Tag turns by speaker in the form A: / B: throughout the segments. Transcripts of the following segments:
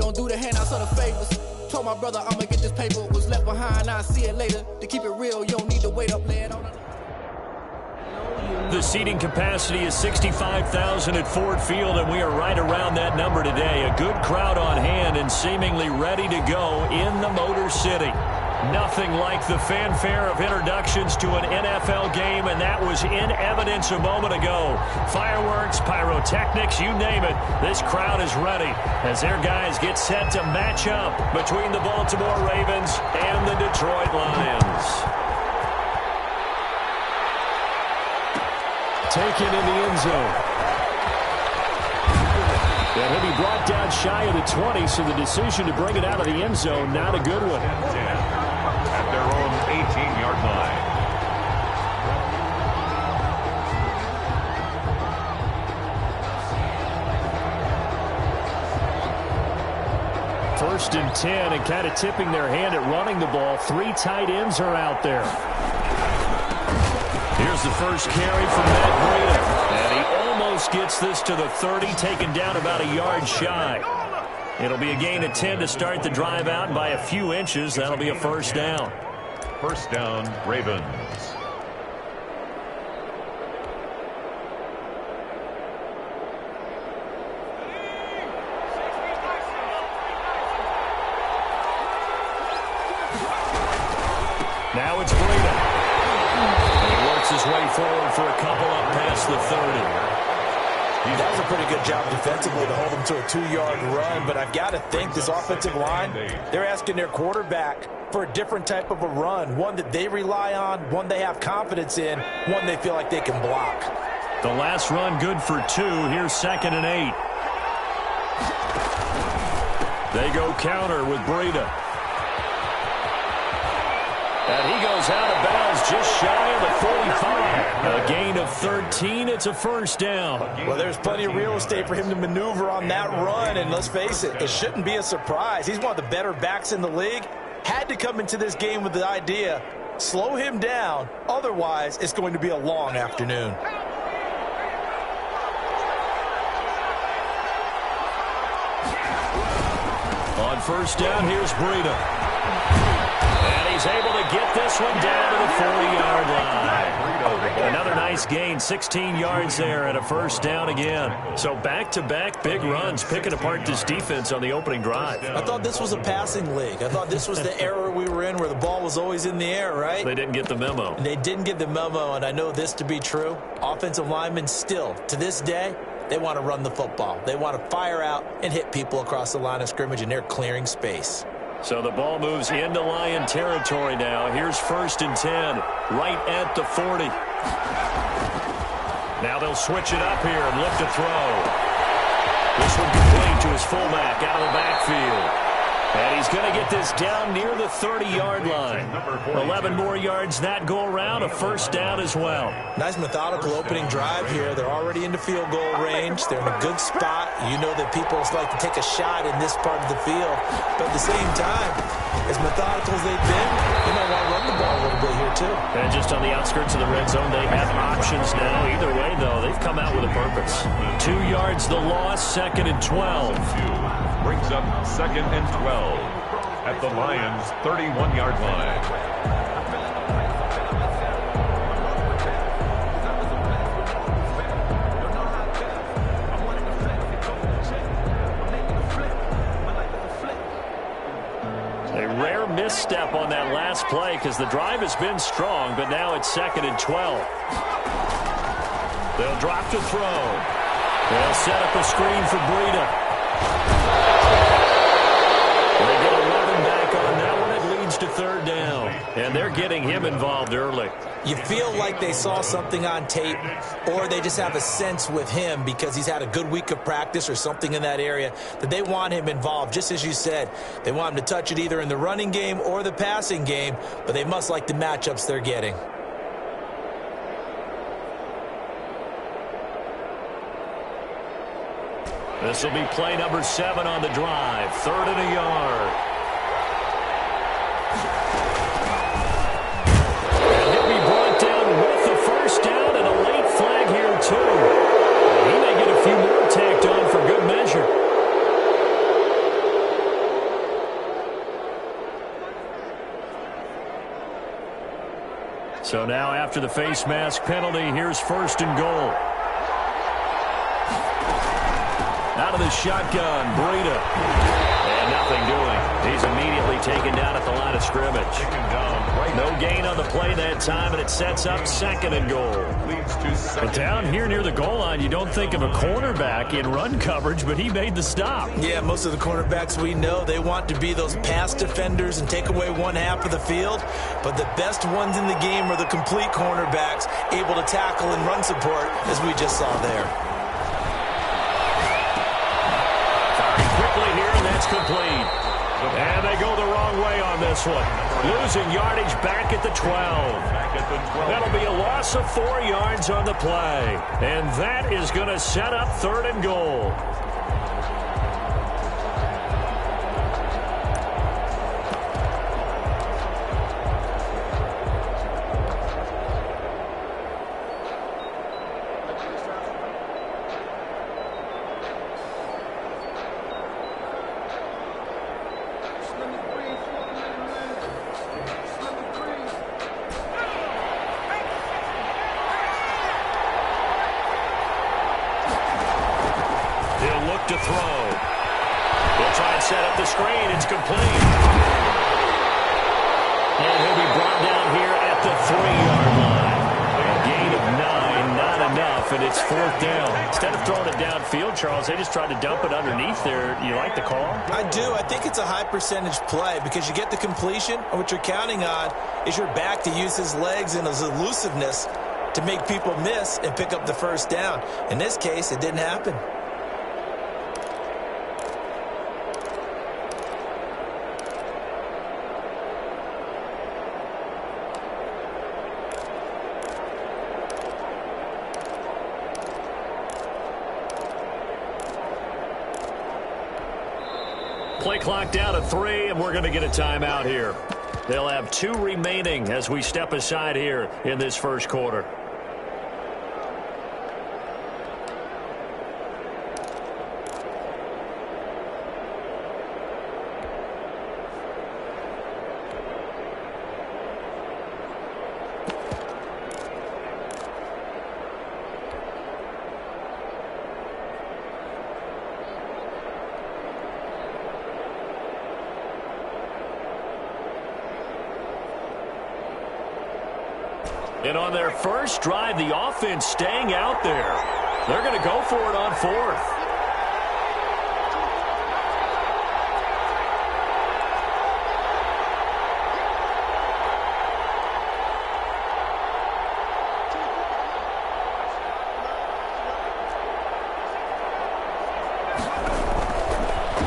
A: don't do the handouts or the favors. Told my brother I'ma get this paper. Was left behind, I'll see it later. To keep it real, you don't need to wait up, lay it on the...
B: The seating capacity is 65,000 at Ford Field, and we are right around that number today. A good crowd on hand and seemingly ready to go in the Motor City. Nothing like the fanfare of introductions to an NFL game, and that was in evidence a moment ago. Fireworks, pyrotechnics, you name it. This crowd is ready as their guys get set to match up between the Baltimore Ravens and the Detroit Lions. Taken in the end zone. And he'll be brought down shy of the 20, so the decision to bring it out of the end zone, not a good one.
C: At their own 18-yard line.
B: First and 10, and kind of tipping their hand at running the ball. 3 tight ends are out there. Here's the first carry from Matt Breida. And he almost gets this to the 30, taken down about a yard shy. It'll be a gain of 10 to start the drive out, and by a few inches, that'll be a first down.
C: First down, Ravens.
B: Now it's Breida. And he works his way forward for a couple up past the 30.
D: That was a pretty good job defensively to hold him to a 2-yard run, but I've got to think this offensive line, they're asking their quarterback for a different type of a run, one that they rely on, one they have confidence in, one they feel like they can block.
B: The last run good for 2. Here's 2nd and 8. They go counter with Breida. And he goes out of bounds just shy of the 45. A gain of 13. It's a first down.
D: Well, there's plenty of real estate for him to maneuver on that run, and let's face it, it shouldn't be a surprise. He's one of the better backs in the league. Had to come into this game with the idea, slow him down, otherwise it's going to be a long afternoon.
B: On first down, here's Breida. And he's able to get this one down to the 40-yard line. Another nice gain, 16 yards there, and a first down again. So back-to-back big runs, picking apart this defense on the opening drive.
D: I thought this was a passing league. I thought this was the era we were in where the ball was always in the air, right?
B: They didn't get the memo.
D: They didn't get the memo, and I know this to be true. Offensive linemen still, to this day, they want to run the football. They want to fire out and hit people across the line of scrimmage, and they're clearing space.
B: So the ball moves into Lion territory now. Here's 1st and 10, right at the 40. Now they'll switch it up here and look to throw. This one complete to his fullback out of the backfield. And he's going to get this down near the 30-yard line. 11 more yards that go around, a first down as well.
D: Nice methodical opening drive here. They're already into field goal range. They're in a good spot. You know that people like to take a shot in this part of the field. But at the same time, as methodical as they've been, they might want to run the ball a little bit here too.
B: And just on the outskirts of the red zone, they have options now. Either way, though, they've come out with a purpose. 2 yards the loss, 2nd and 12.
C: Brings up 2nd and 12 at the Lions' 31-yard line.
B: A rare misstep on that last play because the drive has been strong, but now it's 2nd and 12. They'll drop to throw. They'll set up a screen for Breida. They get 11 back on that one. It leads to 3rd down. And they're getting him involved early.
D: You feel like they saw something on tape, or they just have a sense with him because he's had a good week of practice or something in that area that they want him involved. Just as you said, they want him to touch it either in the running game or the passing game, but they must like the matchups they're getting.
B: This will be play number 7 on the drive. 3rd and a yard. And he'll be brought down with the first down and a late flag here too. He may get a few more tacked on for good measure. So now after the face mask penalty, here's 1st and goal. Out of the shotgun, Breida. And nothing doing. He's immediately taken down at the line of scrimmage. No gain on the play that time, and it sets up 2nd and goal. But down here near the goal line, you don't think of a cornerback in run coverage, but he made the stop.
D: Yeah, most of the cornerbacks we know, they want to be those pass defenders and take away one half of the field. But the best ones in the game are the complete cornerbacks, able to tackle and run support, as we just saw there.
B: Quickly here, and that's complete. And they go the wrong way on this one. Losing yardage back at the 12. That'll be a loss of 4 yards on the play. And that is going to set up 3rd and goal. To throw. They'll try and set up the screen. It's complete. And he'll be brought down here at the 3-yard line. A gain of 9, not enough, and it's 4th down. Instead of throwing it downfield, Charles, they just tried to dump it underneath there. You like the call?
D: I do. I think it's a high percentage play because you get the completion, and what you're counting on is your back to use his legs and his elusiveness to make people miss and pick up the 1st down. In this case, it didn't happen.
B: Play clock down to 3, and we're going to get a timeout here. They'll have 2 remaining as we step aside here in this 1st quarter. And on their first drive, the offense staying out there. They're going to go for it on 4th.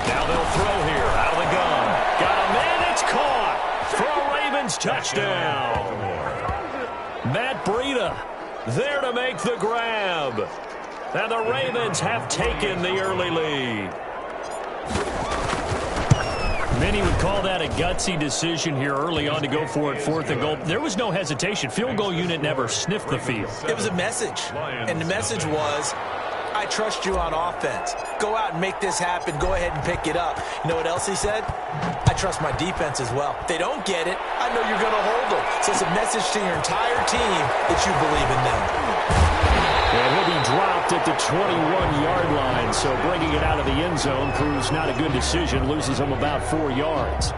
B: Now they'll throw here out of the gun. Got a man, it's caught for a Ravens touchdown. Matt Breida there to make the grab. And the Ravens have taken the early lead. Many would call that a gutsy decision here early on to go for it 4th and goal. There was no hesitation. Field goal unit never sniffed the field.
D: It was a message. And the message was, I trust you on offense. Go out and make this happen. Go ahead and pick it up. You know what else he said? I trust my defense as well. If they don't get it, I know you're going to hold them. So it's a message to your entire team that you believe in them.
B: And he'll be dropped at the 21-yard line. So bringing it out of the end zone proves not a good decision. Loses him about 4 yards.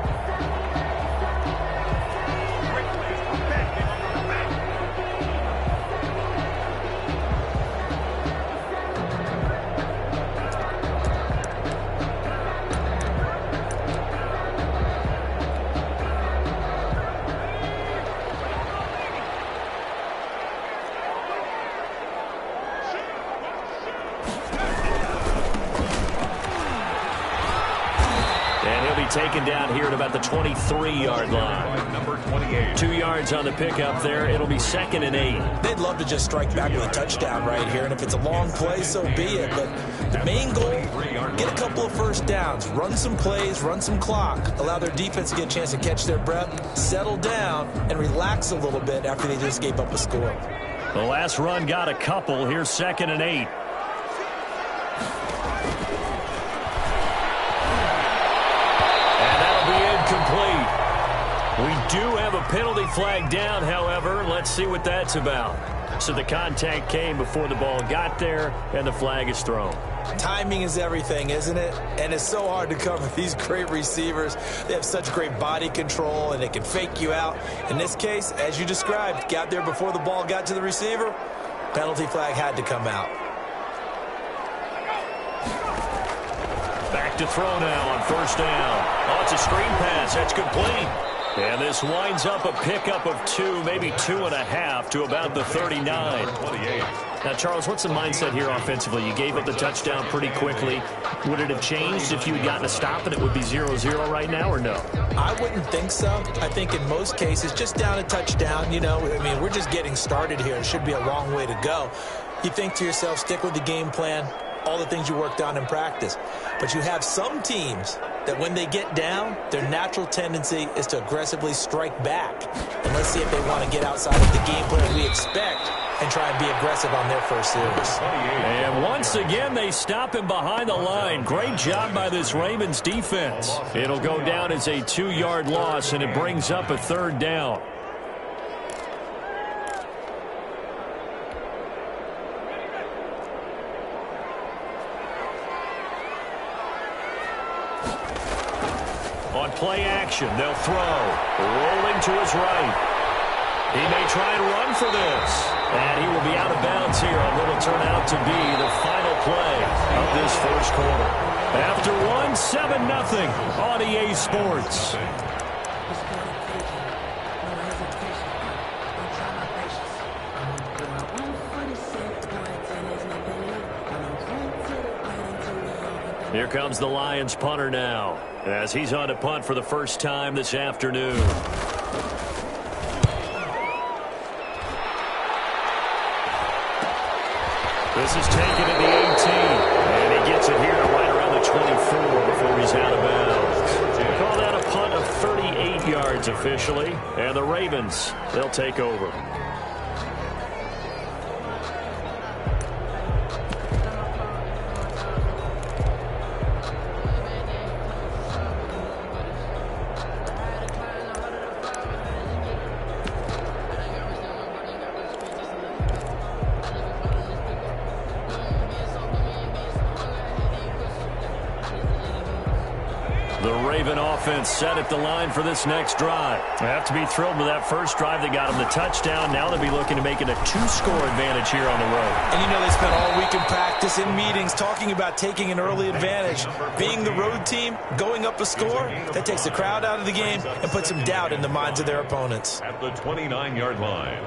B: Taken down here at about the 23-yard line.
C: Number 28.
B: 2 yards on the pickup there. It'll be 2nd and 8.
D: They'd love to just strike back with a touchdown right here, and if it's a long play, so be it. But the main goal, get a couple of 1st downs, run some plays, run some clock, allow their defense to get a chance to catch their breath, settle down, and relax a little bit after they just gave up a score.
B: The last run got a couple. Here's 2nd and 8. We do have a penalty flag down, however. Let's see what that's about. So the contact came before the ball got there, and the flag is thrown.
D: Timing is everything, isn't it? And it's so hard to cover these great receivers. They have such great body control, and they can fake you out. In this case, as you described, got there before the ball got to the receiver. Penalty flag had to come out.
B: Back to throw now on first down. Oh, it's a screen pass. That's complete. And this winds up a pickup of 2, maybe 2.5 to about the 39.
C: 28.
B: Now, Charles, what's the mindset here offensively? You gave up the touchdown pretty quickly. Would it have changed if you had gotten a stop and it would be 0-0 right now, or no?
D: I wouldn't think so. I think in most cases, just down a touchdown, you know, I mean, we're just getting started here. It should be a long way to go. You think to yourself, stick with the game plan, all the things you worked on in practice. But you have some teams that when they get down, their natural tendency is to aggressively strike back. And let's see if they want to get outside of the game plan we expect and try and be aggressive on their first series.
B: And once again, they stop him behind the line. Great job by this Ravens defense. It'll go down as a 2-yard loss, and it brings up a third down. On play action, they'll throw. Rolling to his right. He may try and run for this. And he will be out of bounds here on what will turn out to be the final play of this first quarter. After one, 7-0 on EA Sports. Here comes the Lions punter now, as he's on to punt for the first time this afternoon. This is taken at the 18, and he gets it here right around the 24 before he's out of bounds. We'll call that a punt of 38 yards officially, and the Ravens, they'll take over. Offense set at the line for this next drive. They have to be thrilled with that first drive. They got him the touchdown. Now they'll be looking to make it a 2-score advantage here on the road.
D: And you know they spent all week in practice, in meetings, talking about taking an early advantage. Being the road team, going up a score, that takes the crowd out of the game and puts some doubt in the minds of their opponents.
C: At the 29-yard line.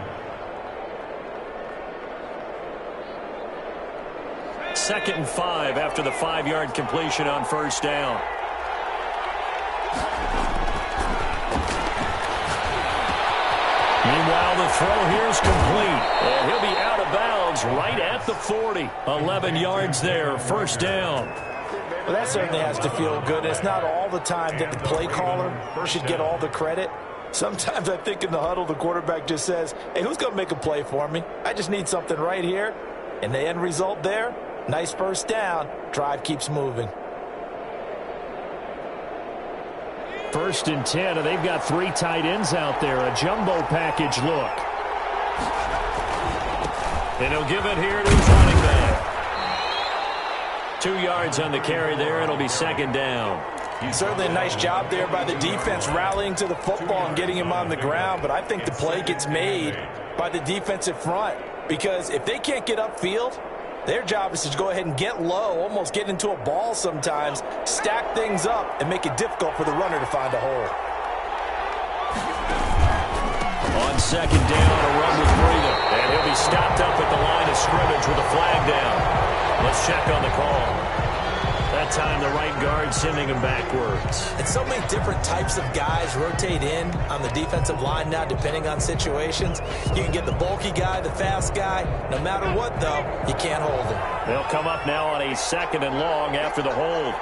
B: 2nd and 5 after the 5-yard completion on first down. Meanwhile, the throw here is complete, and he'll be out of bounds right at the 40. 11 yards there, first down.
D: Well, that certainly has to feel good. It's not all the time that the play caller should get all the credit. Sometimes I think in the huddle, the quarterback just says, hey, who's going to make a play for me? I just need something right here. And the end result there, nice first down. Drive keeps moving.
B: 1st and 10, and they've got 3 tight ends out there. A jumbo package look. And he'll give it here to his running back. 2 yards on the carry there. It'll be 2nd down.
D: Certainly a nice job there by the defense rallying to the football and getting him on the ground, but I think the play gets made by the defensive front because if they can't get upfield, their job is to go ahead and get low, almost get into a ball sometimes, stack things up, and make it difficult for the runner to find a hole.
B: On 2nd down, a run with Breida. And he'll be stopped up at the line of scrimmage with a flag down. Let's check on the call. That time the right guard sending him backwards.
D: And so many different types of guys rotate in on the defensive line now depending on situations. You can get the bulky guy, the fast guy. No matter what, though, you can't hold him.
B: They'll come up now on a 2nd and long after the hold.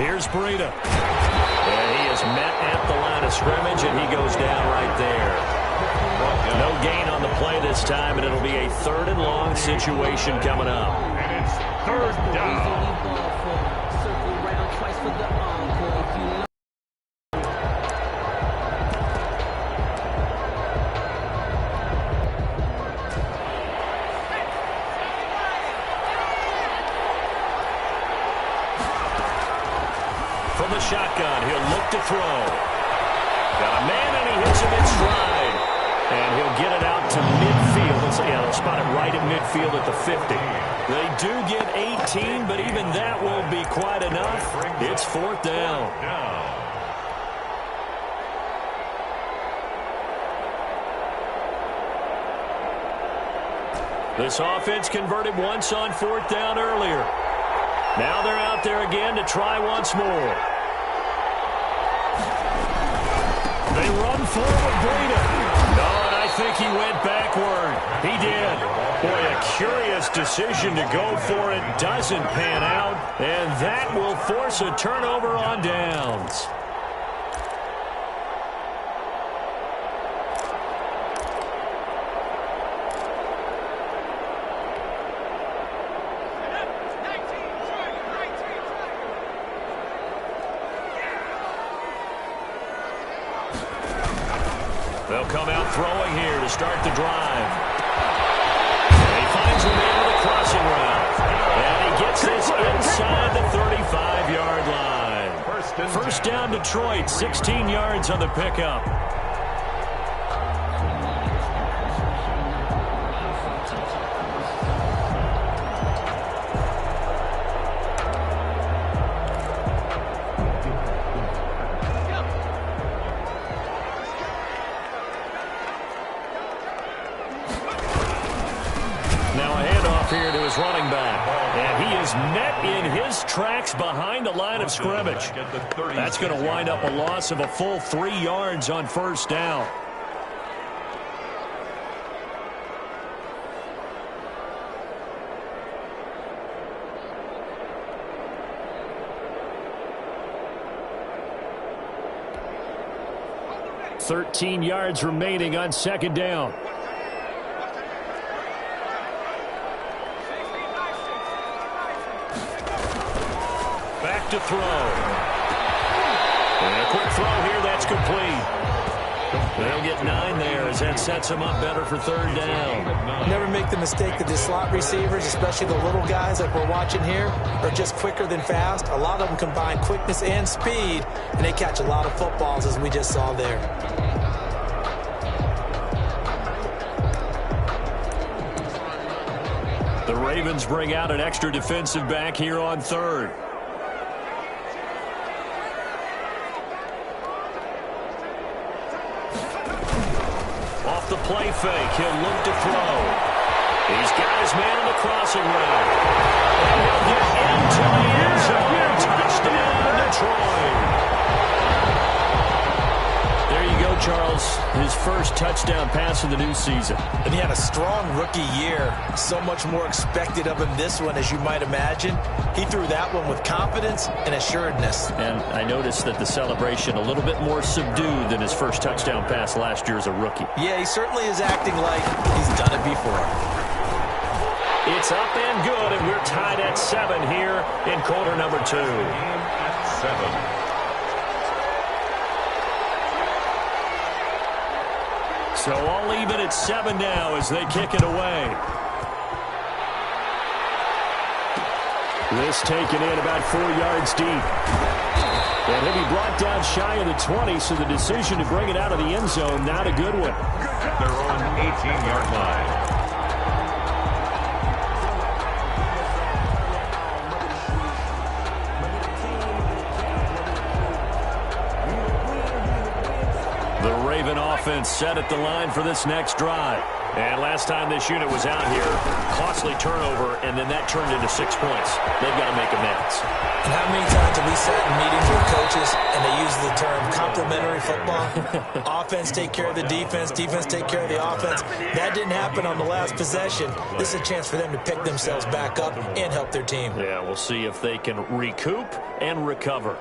B: Here's Breida. And he is met at the line of scrimmage, and he goes down right there. No gain on the play this time, and it'll be a 3rd and long situation coming up.
C: And it's 3rd down.
B: From the shotgun, he'll look to throw. Got a man, and he hits him in stride. And he'll get it out to midfield. They'll spot it right at midfield at the 50. They do get 18, but even that won't be quite enough. It's 4th down. This offense converted once on 4th down earlier. Now they're out there again to try once more. They run forward, Breida. No, and I think he went backward. He did. Boy, a curious decision to go for it. Doesn't pan out, and that will force a turnover on downs. They'll come out throwing here to start the drive. And he finds the man with a crossing route. And he gets this inside the 35-yard line. First down, Detroit, 16 yards on the pickup. Here to his running back. And he is met in his tracks behind the line of scrimmage. That's going to wind up a loss of a full 3 yards on first down. $13 yards remaining on second down. Back to throw. And a quick throw here, that's complete. They'll get 9 there as that sets them up better for third down.
D: Never make the mistake that the slot receivers, especially the little guys like we're watching here, are just quicker than fast. A lot of them combine quickness and speed, and they catch a lot of footballs as we just saw there.
B: The Ravens bring out an extra defensive back here on third. Off the play fake, he'll look to throw. He's got his man on the crossing route. And he'll get into the end zone. Touchdown, Detroit. There you go, Charles. His first touchdown pass of the new season.
D: And he had a strong rookie year. So much more expected of him this one, as you might imagine. He threw that one with confidence and assuredness.
B: And I noticed that the celebration a little bit more subdued than his first touchdown pass last year as a rookie.
D: Yeah, he certainly is acting like he's done it before.
B: It's up and good, and we're tied at 7 here in quarter number 2.
C: 7.
B: So all even at 7 now as they kick it away. This taken in about 4 yards deep. And he'll be brought down shy of the 20, so the decision to bring it out of the end zone, not a good one.
C: At their own 18-yard line.
B: The Raven offense set at the line for this next drive. And last time this unit was out here, costly turnover, and then that turned into 6 points. They've got to make amends.
D: And how many times have we sat in meetings with coaches and they use the term complementary football? Offense take care of the defense, defense take care of the offense. That didn't happen on the last possession. This is a chance for them to pick themselves back up and help their team.
B: Yeah, we'll see if they can recoup and recover.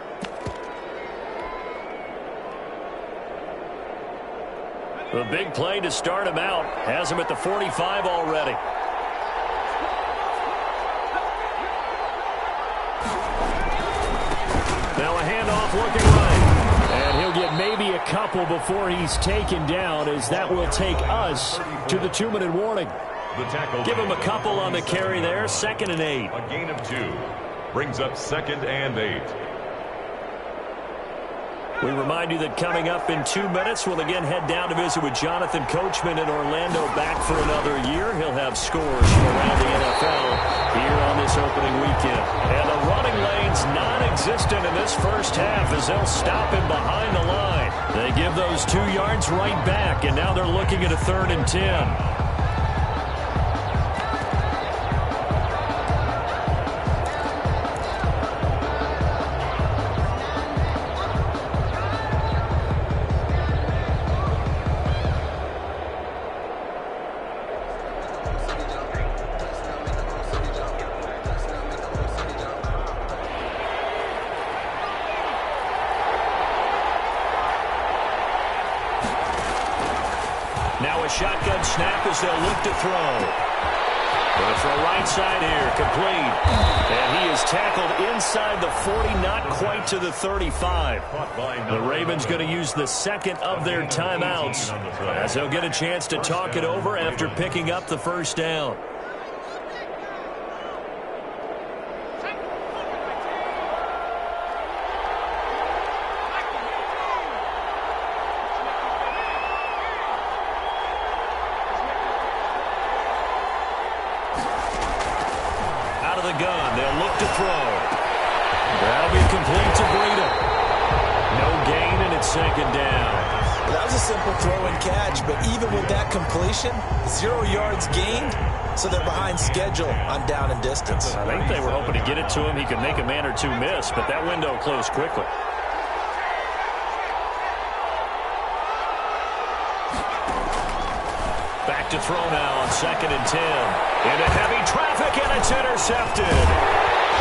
B: The big play to start him out has him at the 45 already. Now a handoff looking right. And he'll get maybe a couple before he's taken down, as that will take us to the 2-minute warning. Give him a couple on the carry there. 2nd and 8.
C: A gain of 2 brings up 2nd and 8.
B: We remind you that coming up in 2 minutes, we'll again head down to visit with Jonathan Coachman in Orlando, back for another year. He'll have scores from around the NFL here on this opening weekend. And the running lane's non-existent in this first half as they'll stop him behind the line. They give those 2 yards right back, and now they're looking at a 3rd and 10. Shotgun snap as they'll look to throw. Going to throw right side here, complete. And he is tackled inside the 40, not quite to the 35. The Ravens going to use the second of their timeouts as they'll get a chance to talk it over after picking up the first down. Second down.
D: That was a simple throw and catch, but even with that completion, 0 yards gained, so they're behind schedule on down and distance.
B: I think they were hoping to get it to him. He could make a man or two miss, but that window closed quickly. Back to throw now on 2nd and 10. Into heavy traffic, and it's intercepted.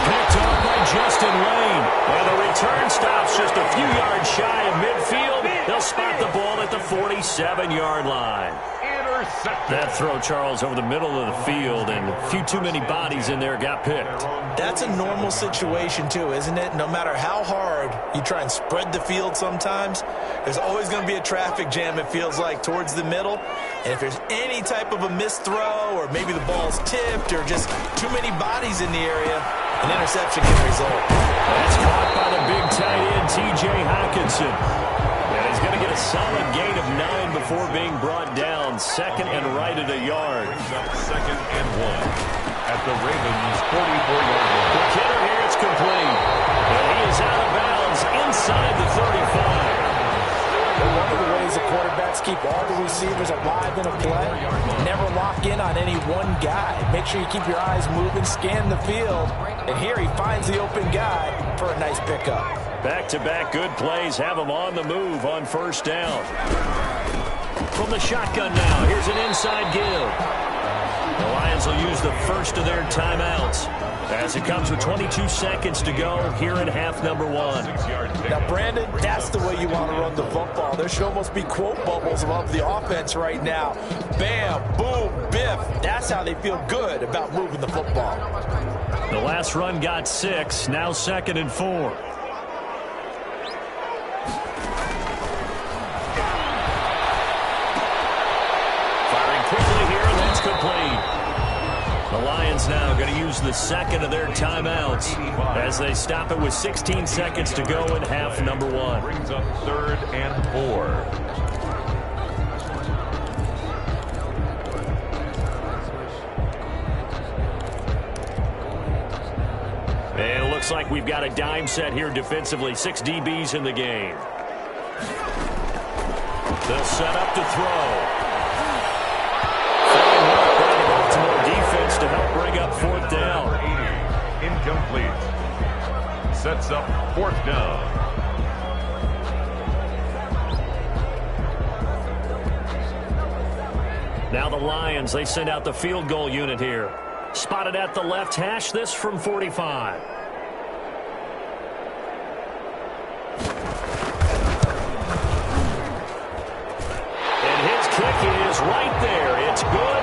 B: Picked off by Justin Lane. And the return stops just a few yards shy of midfield. They'll spot the ball at the 47-yard line. That throw, Charles, over the middle of the field, and a few too many bodies in there got picked.
D: That's a normal situation, too, isn't it? No matter how hard you try and spread the field sometimes, there's always going to be a traffic jam, it feels like, towards the middle. And if there's any type of a missed throw, or maybe the ball's tipped, or just too many bodies in the area, an interception can result.
B: That's caught by the big tight end, T.J. Hockenson. And he's going to get a solid gain of 9 before being brought down. 2nd and right at a yard.
C: Brings up 2nd and 1 at the Ravens' 44-yard line.
B: The kicker here, it's complete. And he is out of bounds inside the 35.
E: One of the ways the quarterbacks keep all the receivers alive in a play, never lock in on any one guy. Make sure you keep your eyes moving, scan the field, and here he finds the open guy for a nice pickup.
B: Back-to-back good plays have him on the move on 1st down. From the shotgun now, here's an inside give. The Lions will use the first of their timeouts as it comes with 22 seconds to go here in half number 1.
E: Now, Brandon, that's the way you want to run the football. There should almost be quote bubbles above the offense right now. Bam, boom, biff. That's how they feel good about moving the football.
B: The last run got 6, now 2nd and 4. The Lions now going to use the second of their timeouts as they stop it with 16 seconds to go in half number 1.
C: Brings up 3rd and 4.
B: And it looks like we've got a dime set here defensively. 6 DBs in the game. They'll set up to throw. Defense to help bring up 4th down.
C: Incomplete. Sets up 4th down.
B: Now the Lions, they send out the field goal unit here. Spotted at the left hash, this from 45. And his kick is right there. It's good.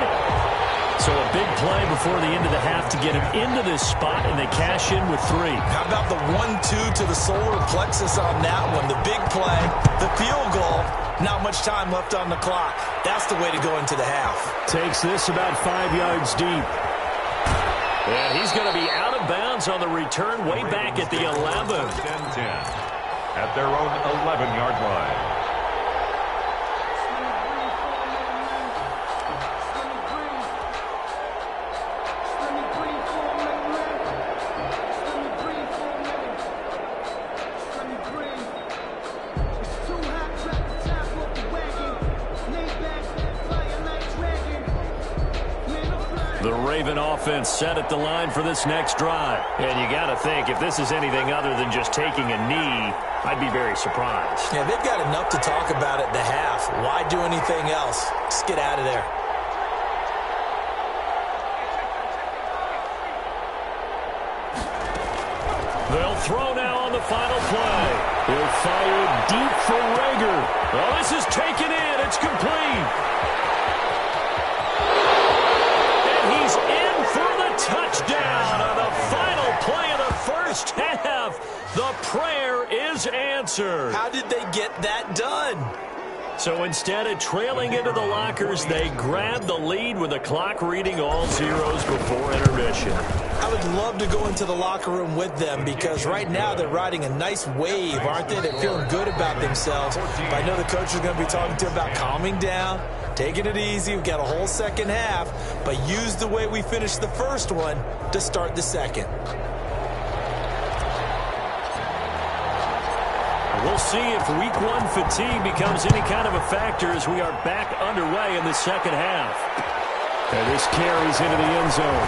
B: So a big play before the end of the half to get him into this spot, and they cash in with 3.
D: How about the 1-2 to the solar plexus on that one? The big play, the field goal, not much time left on the clock. That's the way to go into the half.
B: Takes this about 5 yards deep. And he's going to be out of bounds on the return way back at the 11.
C: at their own 11-yard line.
B: The Raven offense set at the line for this next drive. And you got to think, if this is anything other than just taking a knee, I'd be very surprised.
D: Yeah, they've got enough to talk about at the half. Why do anything else? Just get out of there.
B: They'll throw now on the final play. He'll fire deep for Rager. Well, this is taken in. It's complete. He's in for the touchdown on the final play of the first half. The prayer is answered.
D: How did they get that done?
B: So instead of trailing into the lockers, they grabbed the lead with the clock reading all zeros before intermission.
D: I would love to go into the locker room with them because right now they're riding a nice wave, aren't they? They're feeling good about themselves. But I know the coach is going to be talking to them about calming down, taking it easy. We've got a whole second half, but use the way we finished the first one to start the second.
B: We'll see if week one fatigue becomes any kind of a factor as we are back underway in the second half. And this carries into the end zone.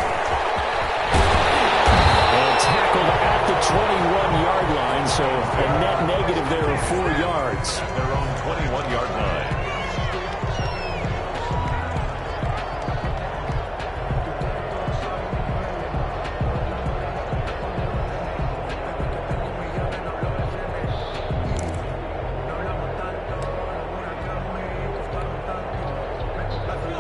B: And tackled at the 21-yard line, so a net negative there of 4 yards.
C: Their own 21-yard line.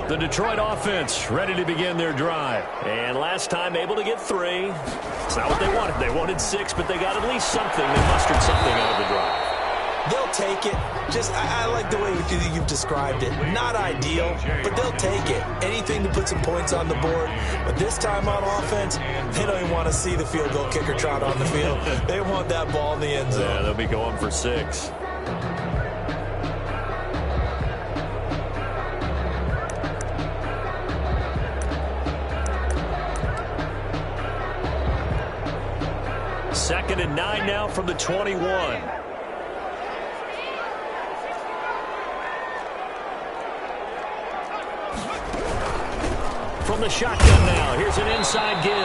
B: The Detroit offense ready to begin their drive. And last time able to get 3. It's not what they wanted. They wanted 6, but they got at least something. They mustered something out of the drive.
D: They'll take it. I like the way you've described it. Not ideal, but they'll take it. Anything to put some points on the board. But this time on offense, they don't even want to see the field goal kicker trot on the field. They want that ball in the end zone.
B: Yeah, they'll be going for 6. Second and 9 now from the 21. From the shotgun now, here's an inside give.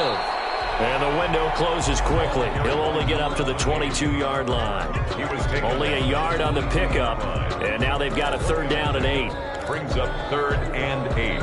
B: And the window closes quickly. He'll only get up to the 22-yard line. Only a yard on the pickup. And now they've got a 3rd down and 8.
C: Brings up 3rd and 8.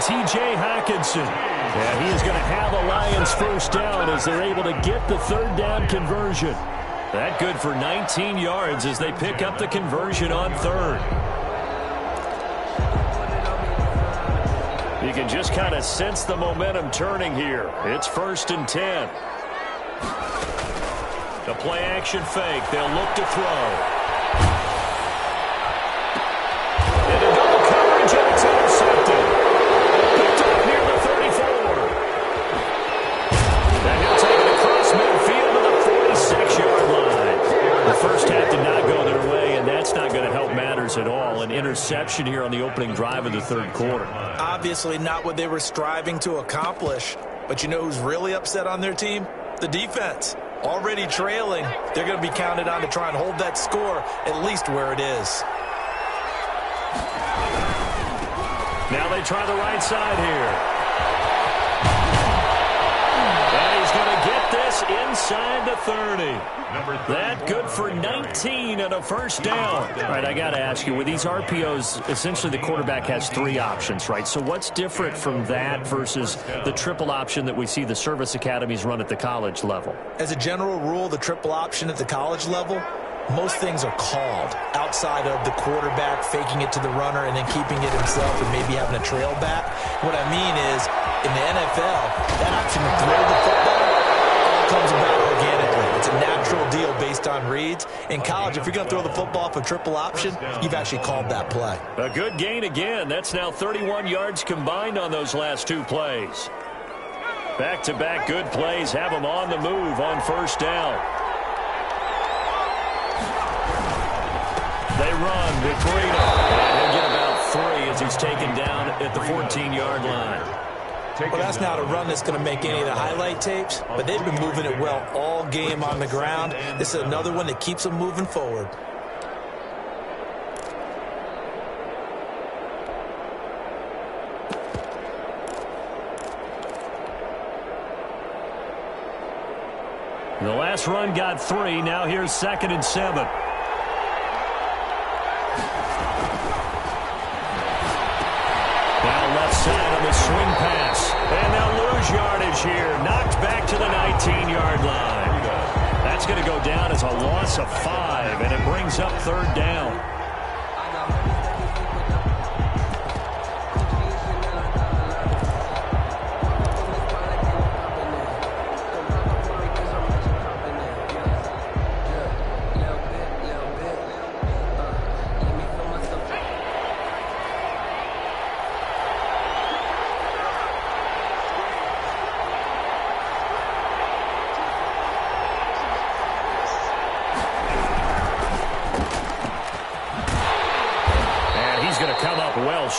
B: T.J. Hawkinson. And he is going to have a Lions 1st down as they're able to get the 3rd down conversion. That good for 19 yards as they pick up the conversion on 3rd. You can just kind of sense the momentum turning here. It's 1st and 10. The play action fake. They'll look to throw. Into double coverage and it's intercepted. First half did not go their way, and that's not going to help matters at all. An interception here on the opening drive of the 3rd quarter.
D: Obviously not what they were striving to accomplish. But you know who's really upset on their team? The defense. Already trailing. They're going to be counted on to try and hold that score at least where it is.
B: Now they try the right side here. And he's going to get this inside the 30. That good for 19 and a 1st down. All right, I got to ask you, with these RPOs, essentially the quarterback has 3 options, right? So what's different from that versus the triple option that we see the service academies run at the college level?
D: As a general rule, the triple option at the college level, most things are called outside of the quarterback faking it to the runner and then keeping it himself and maybe having a trail back. What I mean is, in the NFL, that option to throw the football all comes about organically. It's a natural deal based on reads. In college, if you're going to throw the football for triple option, you've actually called that play.
B: A good gain again. That's now 31 yards combined on those last two plays. Back-to-back good plays have them on the move on first down. They run with freedom. He'll get about 3 as he's taken down at the 14-yard line.
D: Well, that's not a run that's going to make any of the highlight tapes, but they've been moving it well all game on the ground. This is another one that keeps them moving forward.
B: The last run got 3. Now here's 2nd and 7. Now left side on the swing pass. And they'll lose yardage here. Knocked back to the 19-yard line. That's going to go down as a loss of 5, and it brings up 3rd down.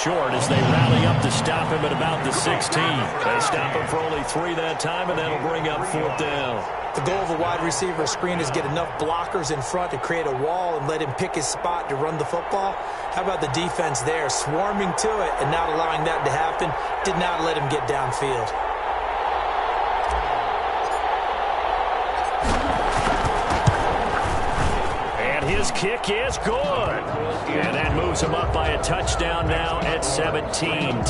B: Short as they rally up to stop him at about the 16. They stop him for only 3 that time, and that'll bring up 4th down.
D: The goal of a wide receiver screen is get enough blockers in front to create a wall and let him pick his spot to run the football. How about the defense there, swarming to it and not allowing that to happen? Did not let him get downfield.
B: His kick is good. And that moves him up by a touchdown now at 17-10.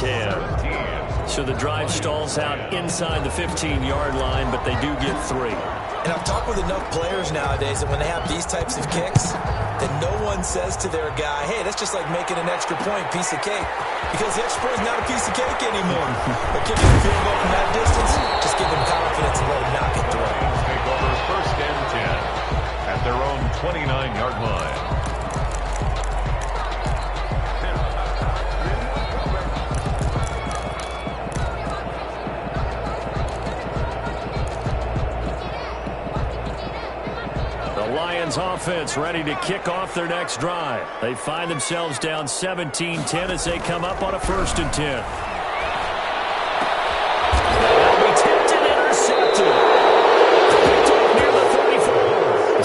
B: So the drive stalls out inside the 15-yard line, but they do get 3.
D: And I've talked with enough players nowadays that when they have these types of kicks, that no one says to their guy, hey, that's just like making an extra point, piece of cake. Because the extra point is not a piece of cake anymore. But kicking a field goal from that distance, just give them confidence and let them knock it through.
C: Take over 1st and 10. At their own 29-yard line.
B: The Lions offense ready to kick off their next drive. They find themselves down 17-10 as they come up on a 1st and 10. They'll be tipped and intercepted.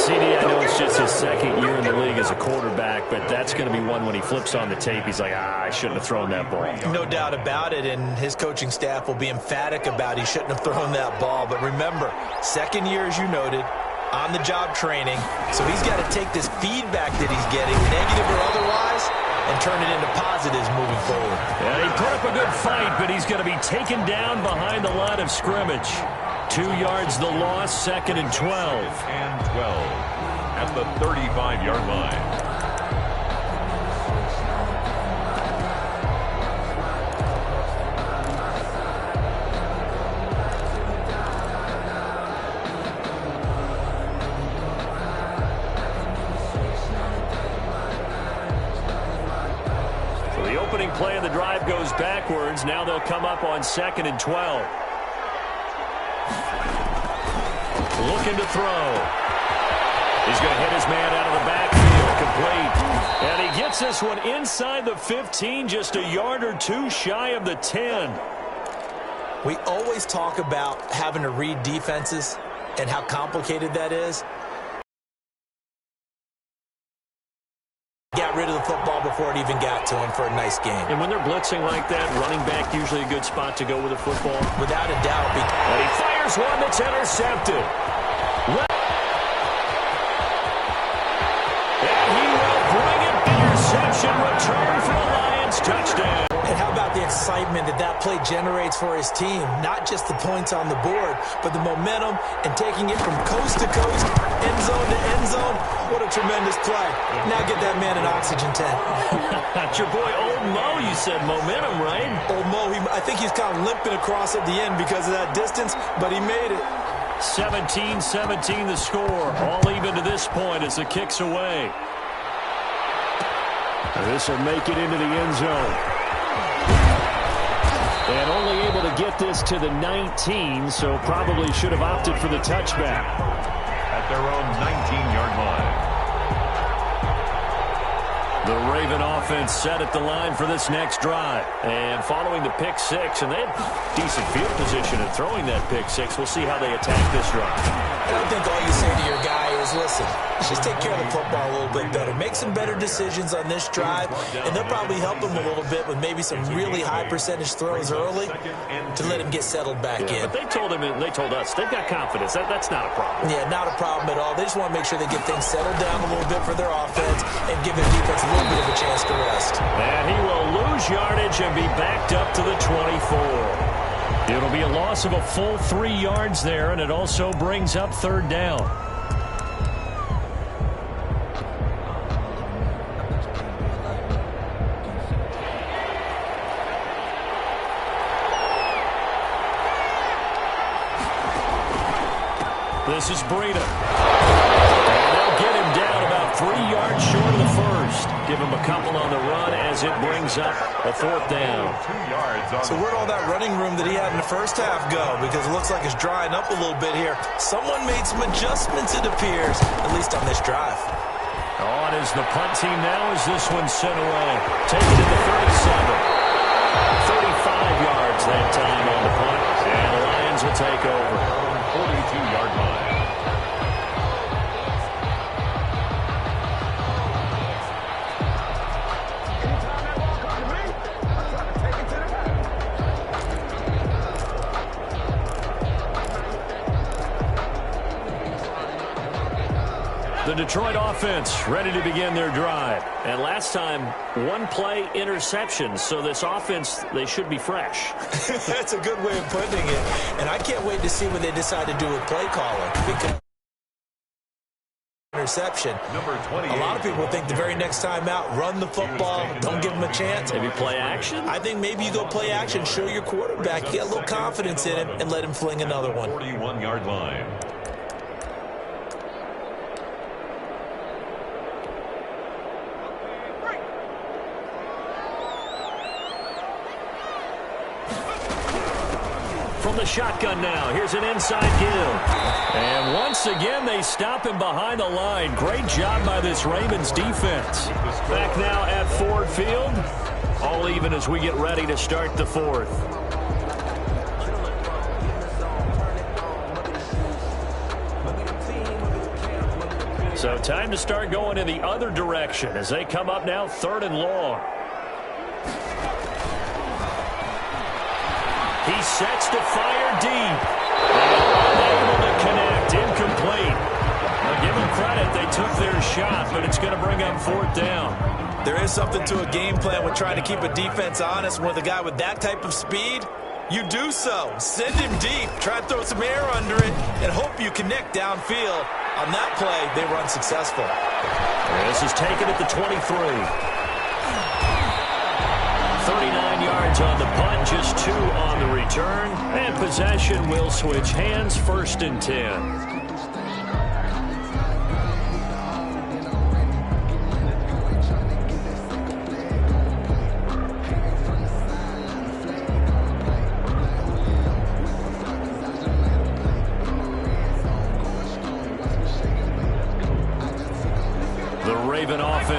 B: CD, I know it's just his 2nd year in the league as a quarterback, but that's going to be one when he flips on the tape. He's like, I shouldn't have thrown that ball.
D: No doubt about it, and his coaching staff will be emphatic about he shouldn't have thrown that ball. But remember, 2nd year, as you noted, on-the-job training, so he's got to take this feedback that he's getting, negative or otherwise, and turn it into positives moving forward.
B: Yeah, he put up a good fight, but he's going to be taken down behind the line of scrimmage. 2 yards the loss, 2nd and 12.
C: And 12 at the 35-yard line.
B: So the opening play of the drive goes backwards. Now they'll come up on 2nd and 12. Looking to throw. He's going to hit his man out of the backfield. Complete. And he gets this one inside the 15, just a yard or 2 shy of the 10.
D: We always talk about having to read defenses and how complicated that is. Got rid of the football before it even got to him for a nice game.
B: And when they're blitzing like that, running back usually a good spot to go with the football.
D: Without a doubt.
B: And he fires one that's intercepted. And he will bring it. Interception return for the Lions. Touchdown.
D: And how about the excitement that play generates for his team. Not just the points on the board, but the momentum and taking it from coast to coast, end zone to end zone. What a tremendous play. Now get that man an oxygen tent.
B: That's your boy Old Mo, you said. Momentum, right?
D: Old Mo, I think he's kind of limping across at the end because of that distance, but he made it.
B: 17-17 the score. All even to this point as the kick's away. This will make it into the end zone. And only able to get this to the 19, so probably should have opted for the touchback.
C: At their own 19-yard line.
B: The Raven offense set at the line for this next drive. And following the pick six, and they had decent field position in throwing that pick six. We'll see how they attack this drive.
D: I don't think all you say to your guy is, listen, just take care of the football a little bit better. Make some better decisions on this drive, and they'll probably help him a little bit with maybe some really high percentage throws early to let him get settled back in.
B: But they told him, and they told us, they've got confidence. That's not a problem.
D: Yeah, not a problem at all. They just want to make sure they get things settled down a little bit for their offense and give their defense a little bit of a chance to rest.
B: And he will lose yardage and be backed up to the 24. It'll be a loss of a full 3 yards there, and it also brings up third down. This is Breida. And they'll get him down about 3 yards short of the first. Give him a couple on the run as it brings up a fourth down.
C: 2 yards.
D: So where'd all that running room that he had in the first half go? Because it looks like it's drying up a little bit here. Someone made some adjustments, it appears, at least on this drive.
B: On is the punt team now as this one's sent away. Taken to the 37. 35 yards that time on the punt. And the Lions will take over.
C: 42-yard line.
B: The Detroit offense ready to begin their drive. And last time, one play interception. So this offense, they should be fresh.
D: That's a good way of putting it. And I can't wait to see what they decide to do with play calling. Because interception.
C: Number 28.
D: A lot of people think the very next time out, run the football, don't give them a chance.
B: Maybe play action?
D: I think maybe you go play action, show your quarterback, get a little confidence in him, and let him fling another one.
C: 41-yard line.
B: From the shotgun now, here's an inside give. And once again, they stop him behind the line. Great job by this Ravens defense. Back now at Ford Field. All even as we get ready to start the fourth. So time to start going in the other direction as they come up now 3rd and long. He sets to fire deep. Unable to connect. Incomplete. Now give them credit. They took their shot, but it's going to bring up 4th down.
D: There is something to a game plan with trying to keep a defense honest. With a guy with that type of speed, you do so. Send him deep. Try to throw some air under it and hope you connect downfield. On that play, they were unsuccessful.
B: This is taken at the 23. 39 yards on the punt, just 2 on the return. And possession will switch hands, 1st and 10.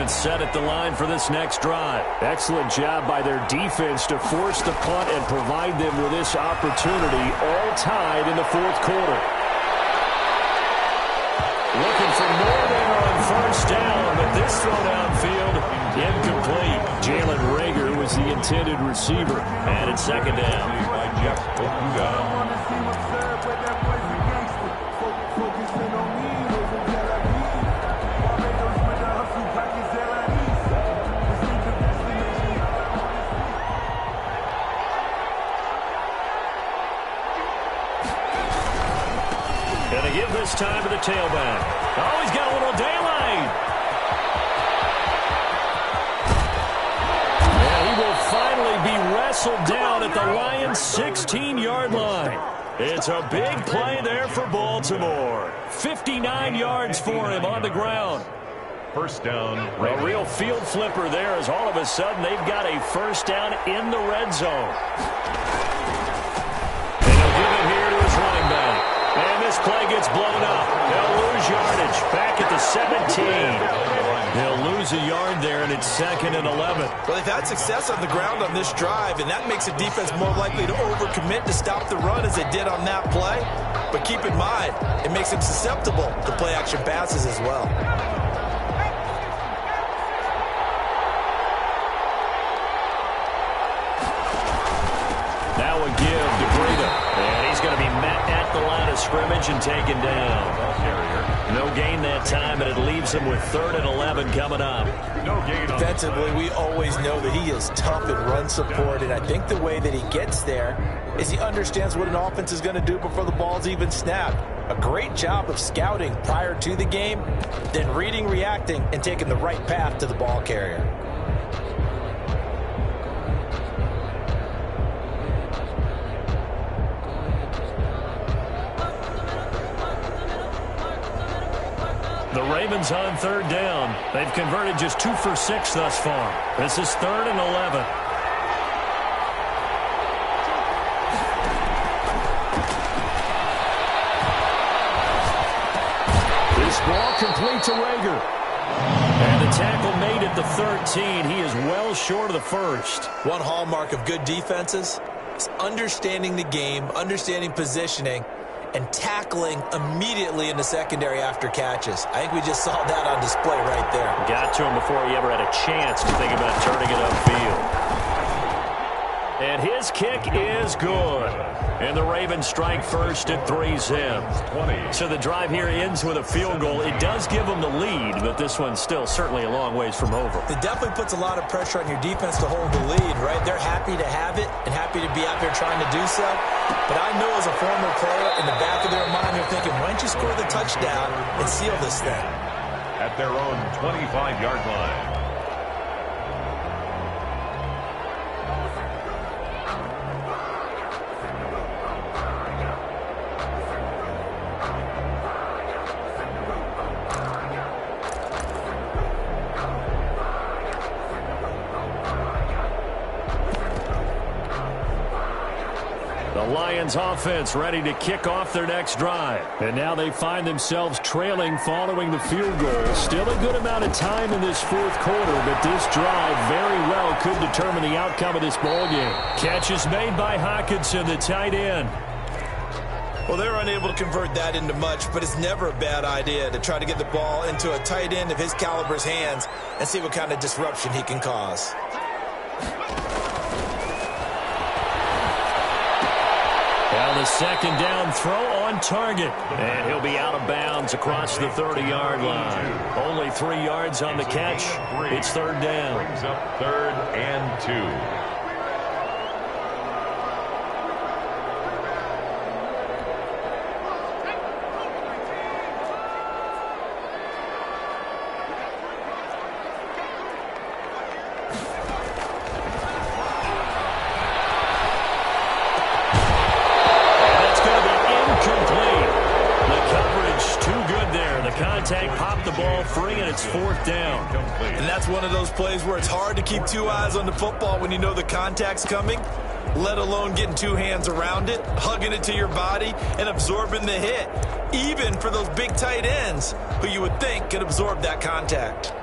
B: Set at the line for this next drive. Excellent job by their defense to force the punt and provide them with this opportunity, all tied in the 4th quarter. Looking for more there on 1st down, but this throw downfield incomplete. Jalen Reagor was the intended receiver, and it's 2nd down. And they give this time to the tailback. Oh, he's got a little daylight. And he will finally be wrestled down at the Lions' 16-yard line. It's a big play there for Baltimore. 59 yards for him on the ground.
C: First down.
B: A real field flipper there as all of a sudden they've got a first down in the red zone. And he'll give it here to his running back. And this play gets blown up. They'll lose yardage back at the 17. They'll lose a yard there, and it's 2nd and 11.
D: Well, they've had success on the ground on this drive, and that makes the defense more likely to overcommit to stop the run as they did on that play. But keep in mind, it makes them susceptible to play-action passes as well.
B: Now a give to Breida. And he's going to be met at the line of scrimmage and taken down. No gain that time, and it leaves him with 3rd and 11 coming up.
C: No gain.
D: Defensively, we always know that he is tough in run support, and I think the way that he gets there is he understands what an offense is going to do before the ball's even snapped. A great job of scouting prior to the game, then reading, reacting, and taking the right path to the ball carrier.
B: The Ravens on 3rd down. They've converted just 2 for 6 thus far. This is 3rd and 11. This ball complete to Rager. And the tackle made at the 13. He is well short of the first.
D: One hallmark of good defenses is understanding the game, understanding positioning, and tackling immediately in the secondary after catches. I think we just saw that on display right there.
B: Got to him before he ever had a chance to think about turning it upfield. And his kick is good. And the Ravens strike first at 3-zip. So the drive here ends with a field goal. It does give them the lead, but this one's still certainly a long ways from over.
D: It definitely puts a lot of pressure on your defense to hold the lead, right? They're happy to have it and happy to be out there trying to do so. But I know as a former player, in the back of their mind, they're thinking, why don't you score the touchdown and seal this thing?
C: At their own 25-yard line.
B: Lions offense ready to kick off their next drive. And now they find themselves trailing following the field goal. Still a good amount of time in this 4th quarter, but this drive very well could determine the outcome of this ballgame. Catch is made by Hockenson, the tight end.
D: Well, they're unable to convert that into much, but it's never a bad idea to try to get the ball into a tight end of his caliber's hands and see what kind of disruption he can cause.
B: Now the 2nd down throw on target. And he'll be out of bounds across the 30-yard line. Only 3 yards on the catch. It's 3rd down.
C: Brings up 3rd and 2.
B: Popped the ball free, and it's 4th down.
D: And that's one of those plays where it's hard to keep 2 eyes on the football when you know the contact's coming, let alone getting 2 hands around it, hugging it to your body, and absorbing the hit, even for those big tight ends who you would think could absorb that contact.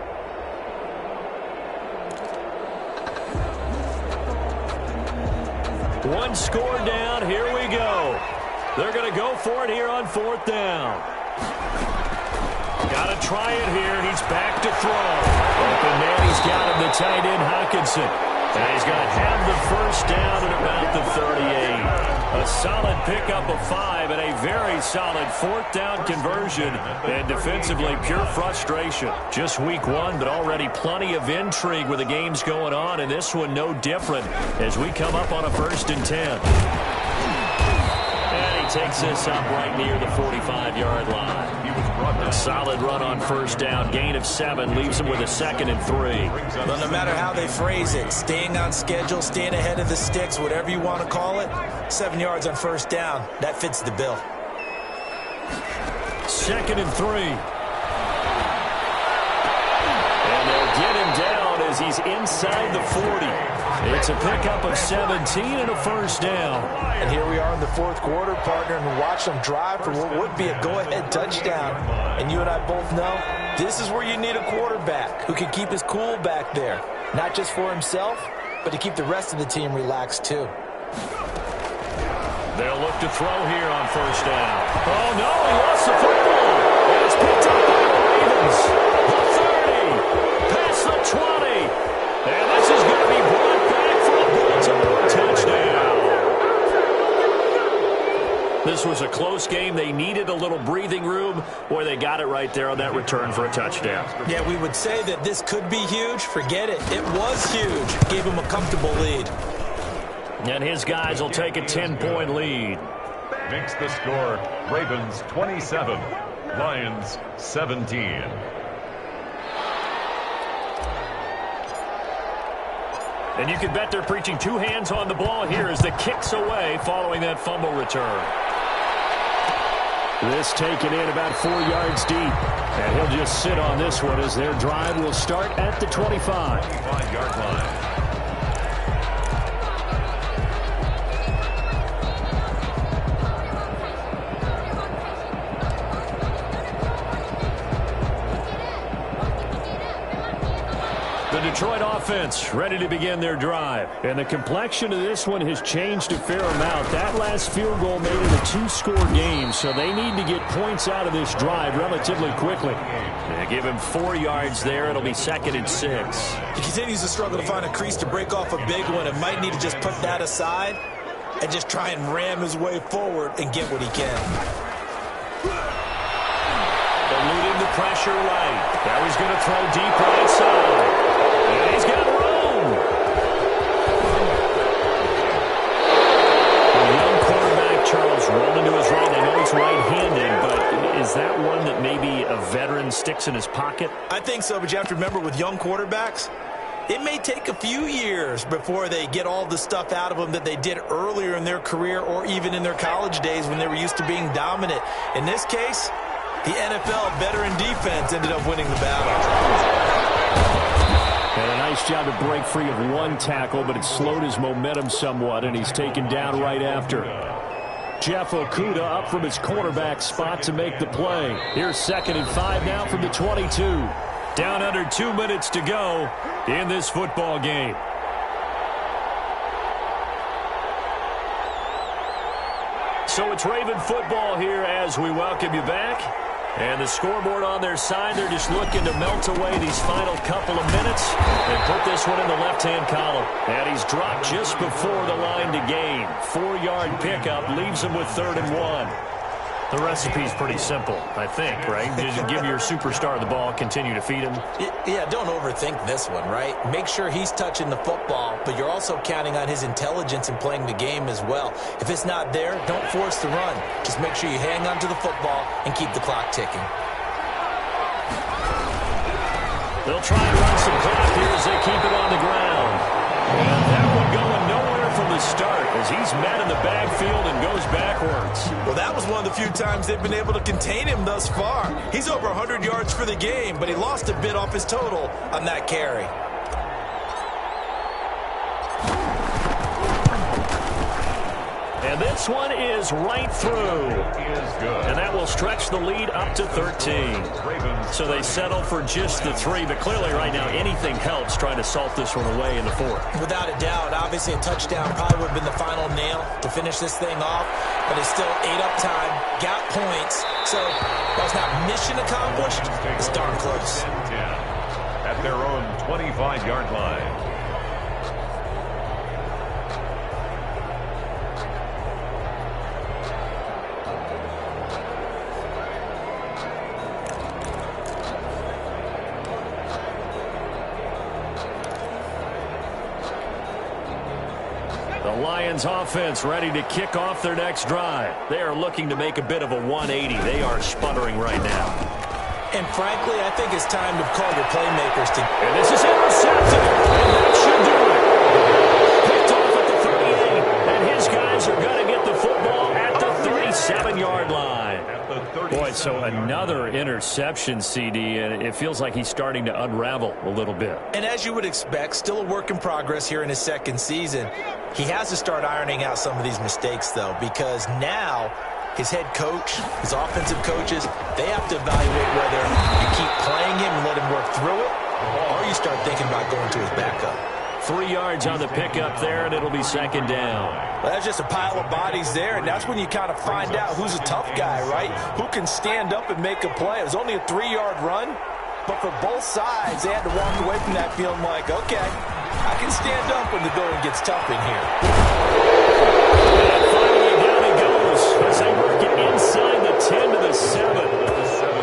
B: One score down. Here we go. They're going to go for it here on 4th down. Got to try it here. He's back to throw. Open man, he's got him, the tight end, Hockenson. And he's going to have the first down at about the 38. A solid pickup of 5 and a very solid 4th down conversion. And defensively, pure frustration. Just week 1, but already plenty of intrigue with the games going on. And this one no different as we come up on a 1st and 10. And he takes this up right near the 45-yard line. A solid run on first down. Gain of 7 leaves him with a 2nd and 3.
D: Well, no matter how they phrase it, staying on schedule, staying ahead of the sticks, whatever you want to call it, 7 yards on first down, that fits the bill.
B: 2nd and 3. And they'll get him down as he's inside the 40. It's a pickup of 17 and a first down.
E: And here we are in the 4th quarter, partner, and watch them drive for what would be a go-ahead touchdown. And you and I both know this is where you need a quarterback who can keep his cool back there, not just for himself, but to keep the rest of the team relaxed too.
B: They'll look to throw here on first down. Oh, no, he lost the football. And it's picked up by the Ravens. The 30, past the 20. And this is going to be brought back for a Baltimore touchdown. This was a close game. They needed a little breathing room. Boy, they got it right there on that return for a touchdown.
D: Yeah, we would say that this could be huge. Forget it. It was huge. Gave him a comfortable lead.
B: And his guys will take a 10-point lead.
C: Makes the score Ravens 27, Lions 17.
B: And you can bet they're preaching 2 hands on the ball here as the kick's away following that fumble return. This taken in about 4 yards deep. And he'll just sit on this one as their drive will start at the 25.
C: 25-yard line.
B: The Detroit offense ready to begin their drive. And the complexion of this one has changed a fair amount. That last field goal made it a 2-score game, so they need to get points out of this drive relatively quickly. They give him 4 yards there. It'll be 2nd and 6.
D: He continues to struggle to find a crease to break off a big one and might need to just put that aside and just try and ram his way forward and get what he can.
B: Eluding the pressure right. Now he's going to throw deep right side. And he's got room. The young quarterback, Charles, rolling to his right. I know he's right-handed, but is that one that maybe a veteran sticks in his pocket?
D: I think so, but you have to remember with young quarterbacks, it may take a few years before they get all the stuff out of them that they did earlier in their career or even in their college days when they were used to being dominant. In this case, the NFL veteran defense ended up winning the battle.
B: And a nice job to break free of 1 tackle, but it slowed his momentum somewhat, and he's taken down right after. Jeff Okudah up from his cornerback spot to make the play. Here's 2nd and 5 now from the 22. Down under 2 minutes to go in this football game. So it's Raven football here as we welcome you back. And the scoreboard on their side, they're just looking to melt away these final couple of minutes and put this one in the left-hand column. And he's dropped just before the line to gain. 4-yard pickup leaves him with 3rd and 1. The recipe's pretty simple, I think, right? Just give your superstar the ball, continue to feed him.
D: Yeah, don't overthink this one, right? Make sure he's touching the football, but you're also counting on his intelligence in playing the game as well. If it's not there, don't force the run. Just make sure you hang on to the football and keep the clock ticking.
B: They'll try and run some clock here as they keep it on the ground. And that one going nowhere from the start as he's met in the backfield and goes backwards.
D: Well, that was one of the few times they've been able to contain him thus far. He's over 100 yards for the game, but he lost a bit off his total on that carry.
B: And this one is right through. And that will stretch the lead up to 13. So they settle for just the 3, but clearly right now anything helps trying to salt this one away in the 4th.
D: Without a doubt, obviously a touchdown probably would have been the final nail to finish this thing off, but it's still 8 up time, got points, so while it's not mission accomplished, it's darn close.
C: At their own 25-yard line.
B: Lions offense ready to kick off their next drive. They are looking to make a bit of a 180. They are sputtering right now.
D: And frankly, I think it's time to call your playmakers to...
B: And this is intercepted. And that should do it. Picked off at the 38. And his guys are going to get the football at the 37-yard line. Boy, so another interception, CD, and it feels like he's starting to unravel a little bit.
D: And as you would expect, still a work in progress here in his second season. He has to start ironing out some of these mistakes, though, because now his head coach, his offensive coaches, they have to evaluate whether you keep playing him and let him work through it, or you start thinking about going to his backup.
B: 3 yards on the pickup there, and it'll be second down.
D: Well, that's just a pile of bodies there, and that's when you kind of find out who's a tough guy, right? Who can stand up and make a play. It was only a 3-yard run, but for both sides, they had to walk away from that feeling like, okay, I can stand up when the going gets tough in here.
B: And finally, down he goes as they work it inside the 10 to the 7.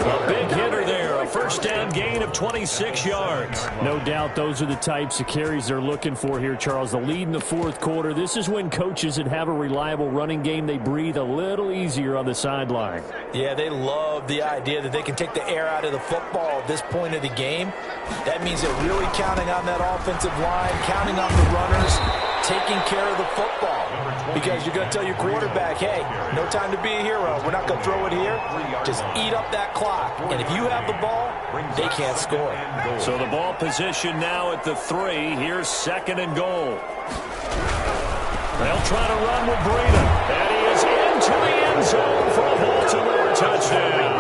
B: A big hitter there, a first down gain of 26 yards.
F: No doubt those are the types of carries they're looking for here, Charles. The lead in the fourth quarter. This is when coaches that have a reliable running game, they breathe a little easier on the sideline.
D: Yeah, they love the idea that they can take the air out of the football at this point of the game. That means they're really counting on that offensive line, counting on the runners, taking care of the football. Because you're going to tell your quarterback, hey, no time to be a hero. We're not going to throw it here. Just eat up that clock. And if you have the ball, they can't score.
B: So the ball position now at the 3. Here's second and goal. They'll try to run with Breida. And he is into the end zone for a Baltimore touchdown.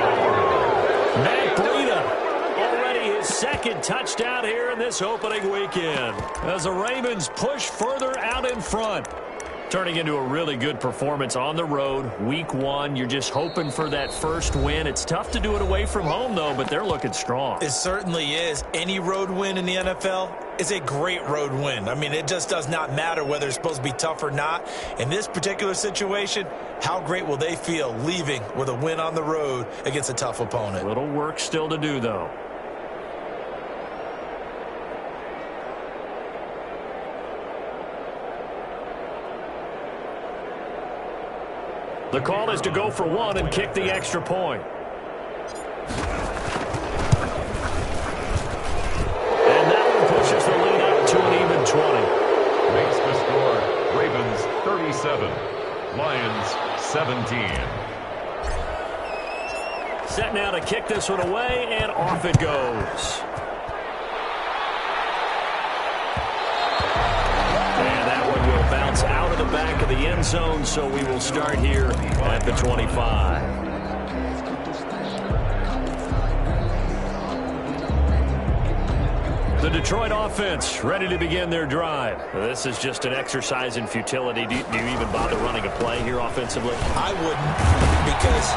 B: Matt Breida, already his second touchdown here in this opening weekend, as the Ravens push further out in front. Turning into a really good performance on the road. Week 1, you're just hoping for that first win. It's tough to do it away from home, though, but they're looking strong.
D: It certainly is. Any road win in the NFL is a great road win. I mean, it just does not matter whether it's supposed to be tough or not. In this particular situation, how great will they feel leaving with a win on the road against a tough opponent?
B: Little work still to do, though. The call is to go for 1 and kick the extra point. And that one pushes the lead up to an even 20.
C: Makes the score Ravens 37, Lions 17.
B: Set now to kick this one away, and off it goes. And that one will bounce out of the back of the end zone, so we will start here at the 25. The Detroit offense ready to begin their drive. This is just an exercise in futility. Do you even bother running a play here offensively?
D: I wouldn't, because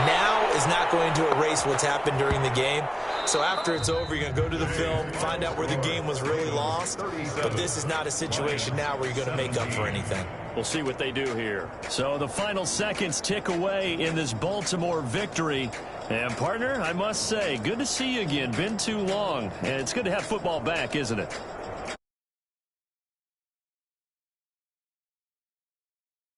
D: now is not going to erase what's happened during the game. So after it's over, you're going to go to the film, find out where the game was really lost. But this is not a situation now where you're going to make up for anything.
B: We'll see what they do here. So the final seconds tick away in this Baltimore victory. And, partner, I must say, good to see you again. Been too long. And it's good to have football back, isn't it?